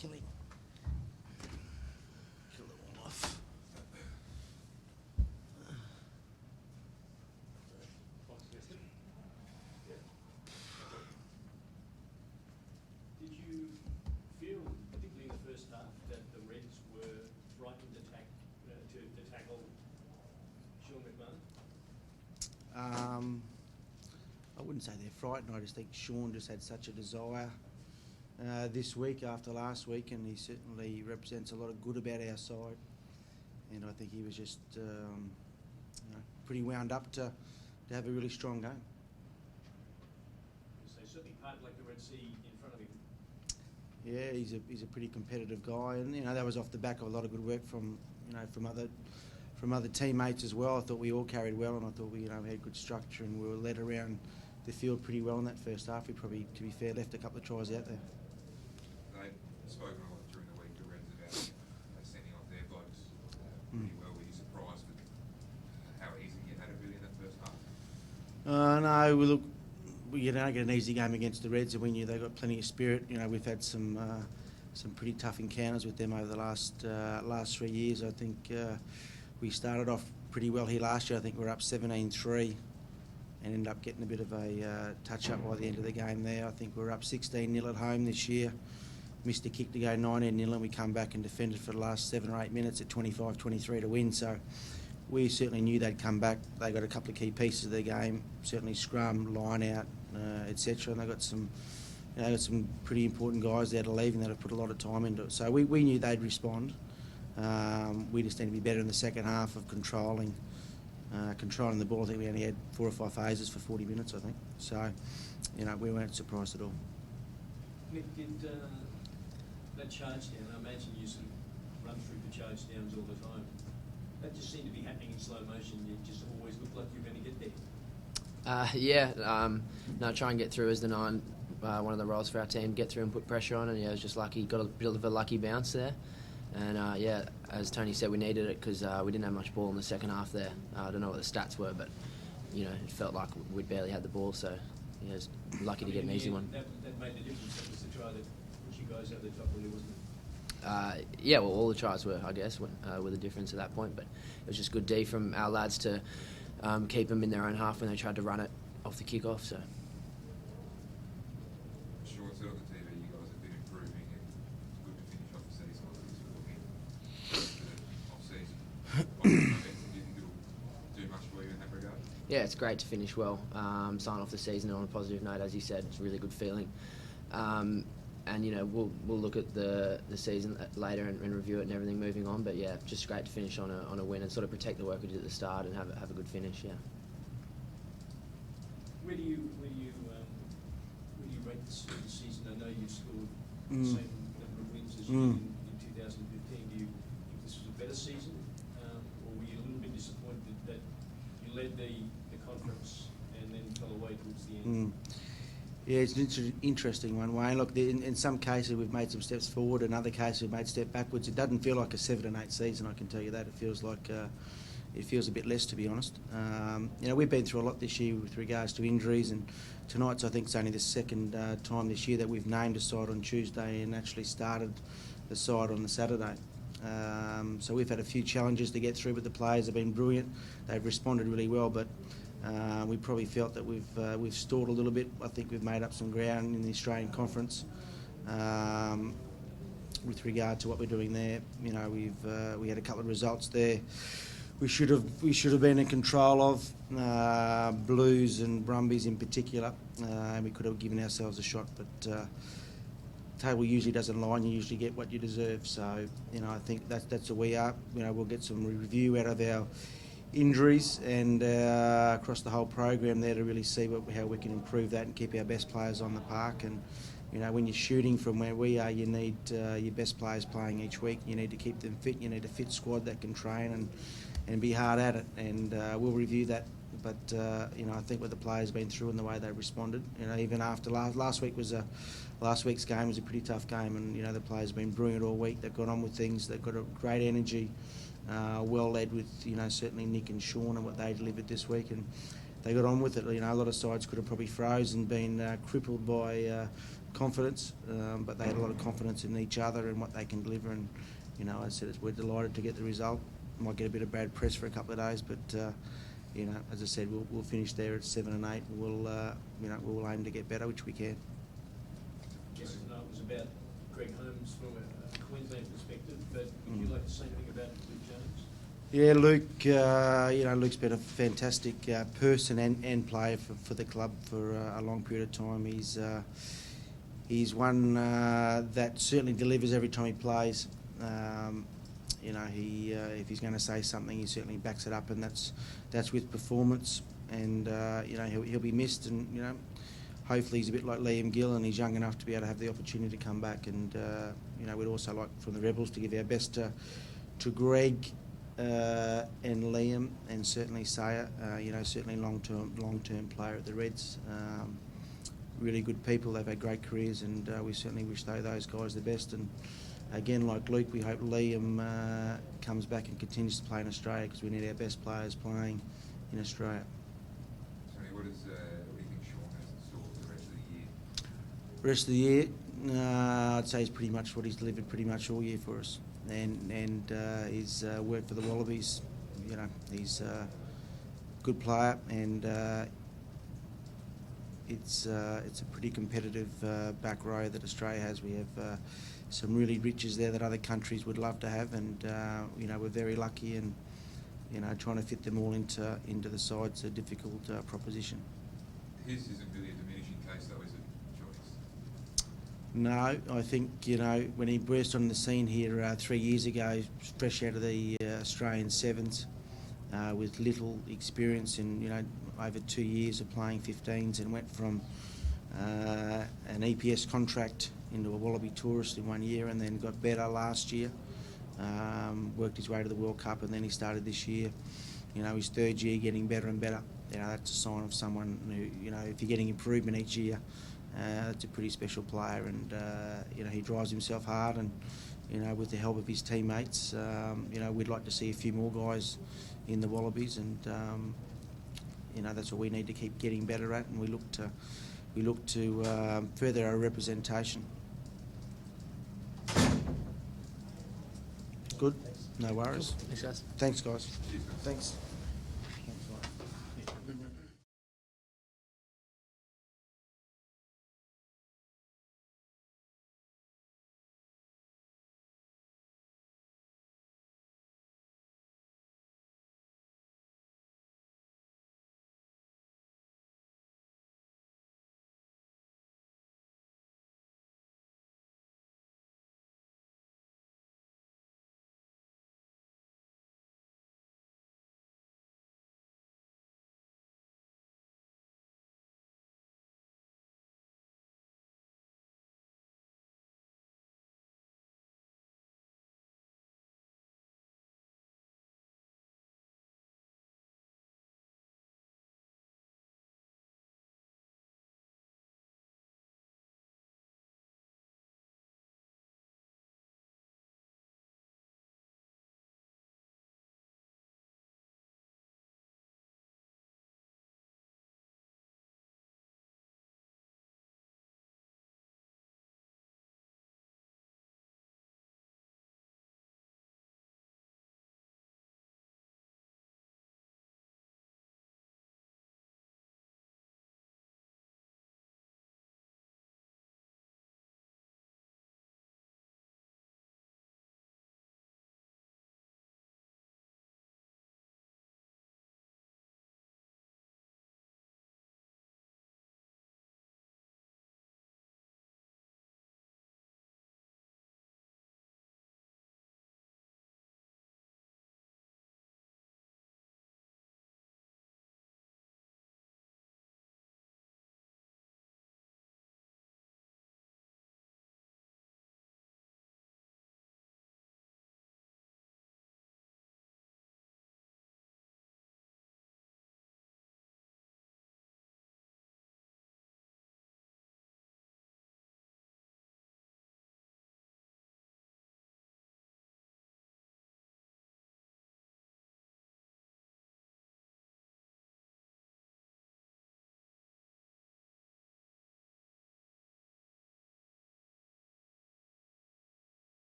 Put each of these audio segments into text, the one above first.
killing. Kill them all off. Did you feel, particularly in the first half, that the Reds were frightened to tackle Sean McMahon? I wouldn't say they're frightened. I just think Sean just had such a desire this week after last week, and he certainly represents a lot of good about our side. And I think he was just pretty wound up to have a really strong game. So certainly part like the Red Sea in front of him. Yeah, he's a pretty competitive guy, and that was off the back of a lot of good work from other teammates as well. I thought we all carried well, and I thought we had good structure, and we were led around the field pretty well in that first half. We probably, to be fair, left a couple of tries out there. They've spoken a lot during the week, the Reds, about sending off their blokes pretty well. Were you surprised with how easy you had it really in that first half? No, we don't get an easy game against the Reds, and we knew they got plenty of spirit. We've had some pretty tough encounters with them over the last 3 years. I think we started off pretty well here last year. I think we were up 17-3 and ended up getting a bit of a touch-up by the end of the game there. I think we were up 16-0 at home this year. Missed a kick to go 19-0, and we come back and defended for the last 7 or 8 minutes at 25-23 to win. So we certainly knew they'd come back. They got a couple of key pieces of their game, certainly scrum, line out, etc. And they got some pretty important guys there to leave, and that have put a lot of time into it. So we knew they'd respond. We just need to be better in the second half of controlling the ball. I think we only had 4 or 5 phases for 40 minutes, I think. So, we weren't surprised at all. Nick, did that charge down, I imagine you sort of run through the charge downs all the time. That just seemed to be happening in slow motion. It just always looked like you were going to get there. Try and get through as the 9, one of the roles for our team, get through and put pressure on, and it was just lucky, got a bit of a lucky bounce there. And as Tony said, we needed it because we didn't have much ball in the second half there. I don't know what the stats were, but it felt like we'd barely had the ball, so it was lucky to get an easy one. That made the difference. That was the try that put you guys over the top, really, wasn't it? All the tries were, I guess, were the difference at that point. But it was just good D from our lads to keep them in their own half when they tried to run it off the kick-off. So. Sean said on the TV you guys have been improving, and it's good to finish off the season like this for looking off-season. Do you think it'll do much for you in that regard? Yeah, it's great to finish well, sign off the season on a positive note, as you said. It's a really good feeling. And we'll look at the season later and review it and everything moving on. But yeah, just great to finish on a win and sort of protect the work we did at the start and have a good finish. Yeah. Where do you rate the season? I know you scored the same number of wins as you did in 2015. Do you think this was a better season, or were you a little bit disappointed that you led the conference and then fell away towards the end? Yeah, it's an interesting one, Wayne. Look, in some cases we've made some steps forward, in other cases we've made a step backwards. It doesn't feel like a 7-8 season, I can tell you that. It feels like it feels a bit less, to be honest. We've been through a lot this year with regards to injuries, and tonight's, I think, it's only the second time this year that we've named a side on Tuesday and actually started the side on the Saturday. So we've had a few challenges to get through, but the players have been brilliant. They've responded really well, but we probably felt that we've stalled a little bit. I think we've made up some ground in the Australian Conference with regard to what we're doing there. We had a couple of results there we should have been in control of, Blues and Brumbies in particular, and we could have given ourselves a shot. But table usually doesn't lie, and you usually get what you deserve. So I think that's where we are. We'll get some review out of our injuries and across the whole program there to really see how we can improve that and keep our best players on the park. And when you're shooting from where we are, you need your best players playing each week. You need to keep them fit. You need a fit squad that can train and be hard at it. And we'll review that. But I think what the players have been through and the way they responded. Even after last week's game was a pretty tough game, and the players have been brilliant all week. They've got on with things. They've got a great energy. Well led with certainly Nick and Sean and what they delivered this week, and they got on with it. A lot of sides could have probably frozen, been crippled by confidence, but they had a lot of confidence in each other and what they can deliver. And you know, as I said, we're delighted to get the result. Might get a bit of bad press for a couple of days, but you know, as I said, we'll finish there at 7 and 8. We'll you know, we'll aim to get better, which we can. Yes, no, it was about Greg Holmes from a Queensland perspective, but would you like to say anything about Luke Jones? Yeah, Luke. You know, Luke's been a fantastic person and player for the club for a long period of time. He's one that certainly delivers every time he plays. You know, if he's going to say something, he certainly backs it up, and that's with performance. And you know, he'll be missed. And you know, hopefully he's a bit like Liam Gill, and he's young enough to be able to have the opportunity to come back. And you know, we'd also like from the Rebels to give our best to Greg. And Liam, and certainly Saya, you know, certainly long-term player at the Reds. Really good people. They've had great careers, and we certainly wish those guys the best. And again, like Luke, we hope Liam comes back and continues to play in Australia, because we need our best players playing in Australia. Tony, what do you think Sean has in store for the rest of the year? Rest of the year, I'd say is pretty much what he's delivered pretty much all year for us. And his work for the Wallabies, you know, he's a good player, and it's a pretty competitive back row that Australia has. We have some really riches there that other countries would love to have, and you know, we're very lucky, and you know, trying to fit them all into the side's a difficult proposition. His isn't really a diminishing case, though, is it, Joyce? No, I think, you know, when he burst on the scene here 3 years ago, fresh out of the Australian Sevens, with little experience in, you know, over 2 years of playing 15s, and went from an EPS contract into a Wallaby tourist in 1 year, and then got better last year, worked his way to the World Cup, and then he started this year. You know, his third year getting better and better. You know, that's a sign of someone who, you know, if you're getting improvement each year, that's a pretty special player. And you know, he drives himself hard, and you know, with the help of his teammates, you know, we'd like to see a few more guys in the Wallabies, and you know, that's what we need to keep getting better at, and we look to further our representation. Good, no worries. Cool. Thanks, guys. Thanks, guys. Cheers, guys. Thanks.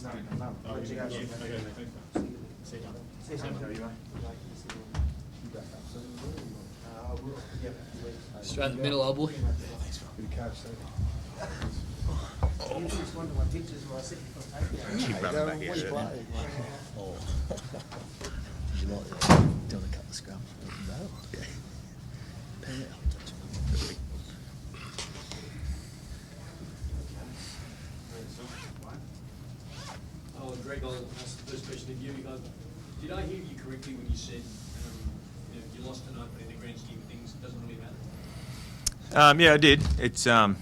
nice. I'll let you go. Straight in the middle, old boy. You like doing a couple of scrum? No. Oh, Greg, I'll ask the first question of you. Did I hear you correctly when you said you lost tonight, but in the grand scheme of things, it doesn't really matter? Yeah, I did. It's that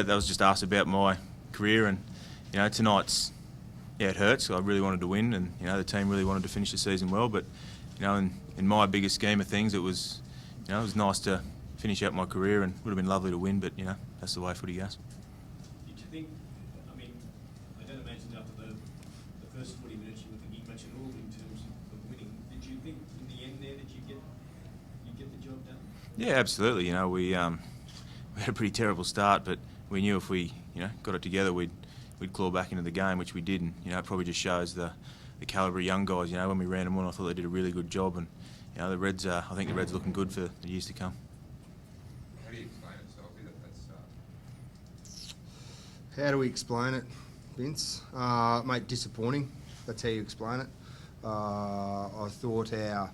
was just asked about my career, and tonight's it hurts. I really wanted to win, and the team really wanted to finish the season well. But in my bigger scheme of things, it was nice to finish out my career, and would have been lovely to win. But that's the way footy goes. Did you think? I mean, I don't imagine after the first 40 minutes you were thinking much at all in terms of winning. Did you think in the end there that you get the job done? Yeah, absolutely. We had a pretty terrible start, but we knew if we got it together, we'd claw back into the game, which we did. And it probably just shows the calibre of young guys. When we ran them on, I thought they did a really good job, and the Reds. I think the Reds are looking good for the years to come. How do you explain it, Sophie, that's How do we explain it, Vince? Mate, disappointing. That's how you explain it. I thought our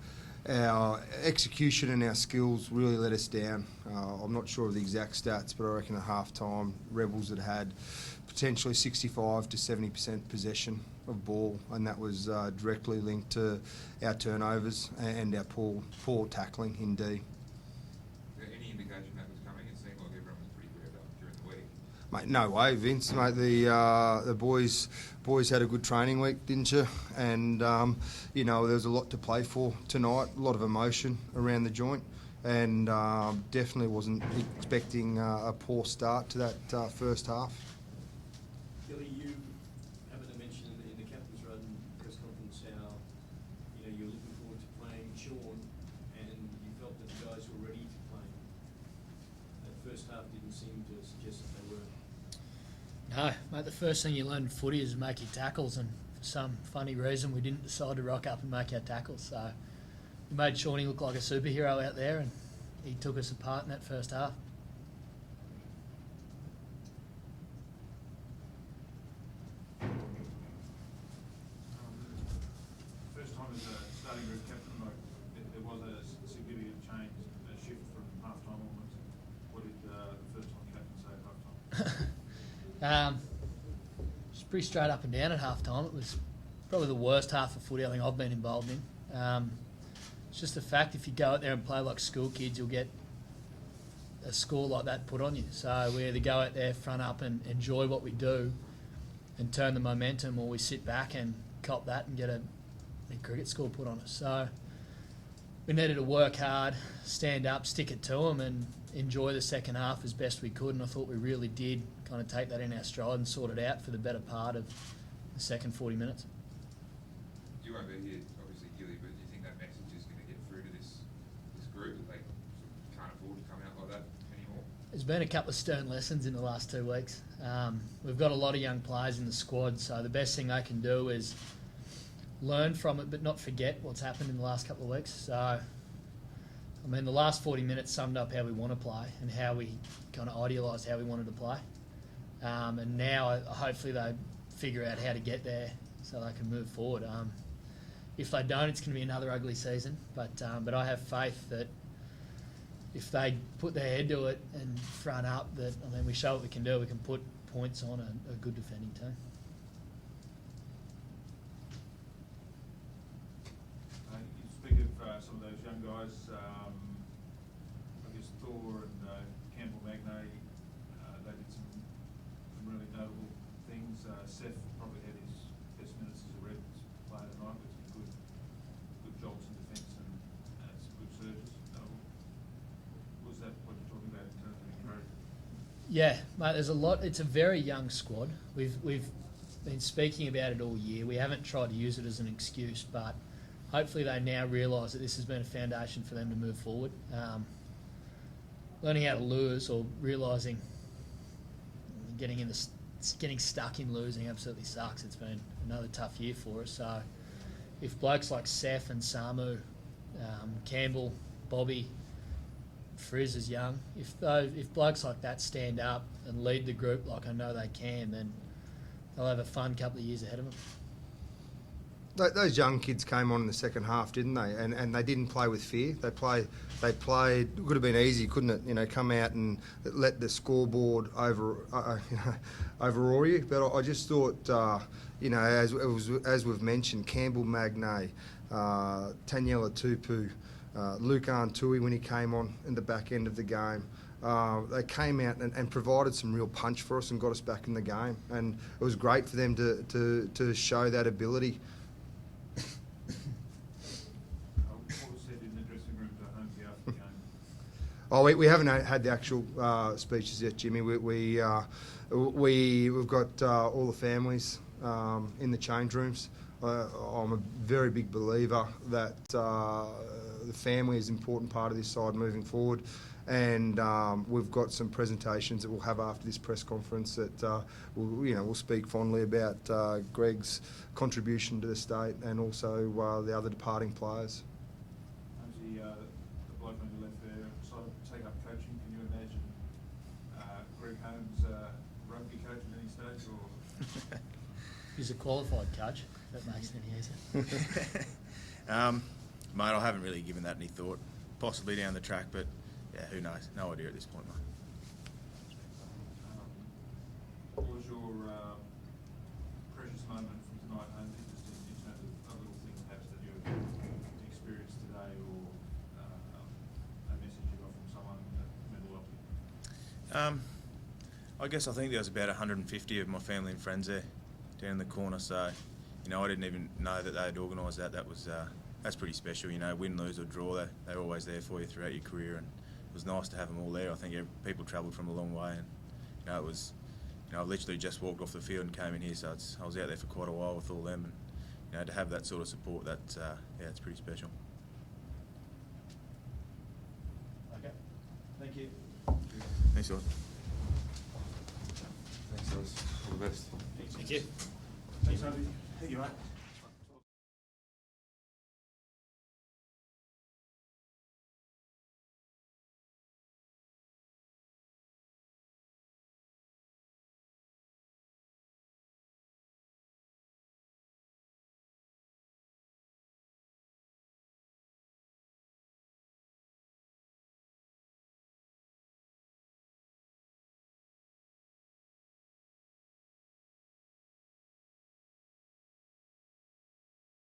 execution and our skills really let us down. I'm not sure of the exact stats, but I reckon at half-time, Rebels had potentially 65 to 70% possession of ball, and that was directly linked to our turnovers and our poor tackling in D. Is there any indication that was coming? It seemed like everyone was pretty revved up during the week. Mate, no way, Vince. Mate, the boys had a good training week, didn't you? And there was a lot to play for tonight. A lot of emotion around the joint, and definitely wasn't expecting a poor start to that first half. Billy, you happened to mention in the captain's run press conference how you're looking forward to playing Sean, and you felt that the guys were ready to play. That first half didn't seem to suggest that they were. No, mate, the first thing you learn in footy is make your tackles, and for some funny reason we didn't decide to rock up and make our tackles. So we made Shawnee look like a superhero out there, and he took us apart in that first half. First time as a starting group captain, there was a significant change, a shift from half-time onwards. What did the first time captain say at half-time? Just pretty straight up and down at half-time. It was probably the worst half of footy I think I've been involved in. It's just the fact if you go out there and play like school kids, you'll get a score like that put on you. So we either go out there front up and enjoy what we do and turn the momentum, or we sit back and cop that and get a cricket score put on us. So we needed to work hard, stand up, stick it to them, and enjoy the second half as best we could. And I thought we really did kind of take that in our stride and sort it out for the better part of the second 40 minutes. You won't be here, obviously, Gilly, but do you think that message is going to get through to this group, that they can't afford to come out like that anymore? There's been a couple of stern lessons in the last 2 weeks. We've got a lot of young players in the squad, so the best thing they can do is learn from it but not forget what's happened in the last couple of weeks. So, I mean, the last 40 minutes summed up how we want to play and how we kind of idealised how we wanted to play. And now, hopefully, they figure out how to get there so they can move forward. If they don't, it's going to be another ugly season. But I have faith that if they put their head to it and front up, that we show what we can do. We can put points on a good defending team. You speak of some of those young guys. I guess Thor and Campbell Magnay. They did some really notable things. Seth probably had his best minutes as a Reds player tonight with some good jobs in defence and some good surges. Was that what you're talking about in terms of encouragement? Yeah, mate, there's a lot. It's a very young squad. We've been speaking about it all year. We haven't tried to use it as an excuse, but hopefully they now realise that this has been a foundation for them to move forward. Learning how to lose, or realising getting in the getting stuck in losing absolutely sucks. It's been another tough year for us. So if blokes like Seth and Samu, Campbell, Bobby, Frizz is young, if blokes like that stand up and lead the group like I know they can, then they'll have a fun couple of years ahead of them. Those young kids came on in the second half, didn't they? And they didn't play with fear. They played. It would have been easy, couldn't it? You know, come out and let the scoreboard overawe you. But I just thought, you know, as we've mentioned, Campbell Magnay, Taniela Tupu, Luke Arntui when he came on in the back end of the game. They came out and provided some real punch for us and got us back in the game. And it was great for them to show that ability. What was said in the dressing room to Holmesy after the game? Oh, we haven't had the actual speeches yet, Jimmy. We've got all the families in the change rooms. I'm a very big believer that the family is an important part of this side moving forward. And we've got some presentations that we'll have after this press conference that we'll speak fondly about Greg's contribution to the state and also the other departing players. Holmesy, the bloke on your left there decided to take up coaching. Can you imagine Greg Holmes rugby coach at any stage? Or He's a qualified coach. If that makes it any easier. Mate, I haven't really given that any thought. Possibly down the track, but yeah, who knows? No idea at this point, mate. what was your precious moment from tonight, Holmesy, just in terms of a little thing perhaps that you experienced today, or a message you got from someone that meant a lot to you? I guess I think there was about 150 of my family and friends there down in the corner, so you know I didn't even know that they had organised that. That's pretty special, you know, win, lose or draw, they're always there for you throughout your career, and it was nice to have them all there. I think people travelled from a long way, and you know it was, you know, I literally just walked off the field and came in here, so I was out there for quite a while with all them, and you know to have that sort of support, it's pretty special. Okay. Thank you. Thanks, guys. Thanks, guys. All the best. Thank you. Thanks, Andy. Thank you, mate.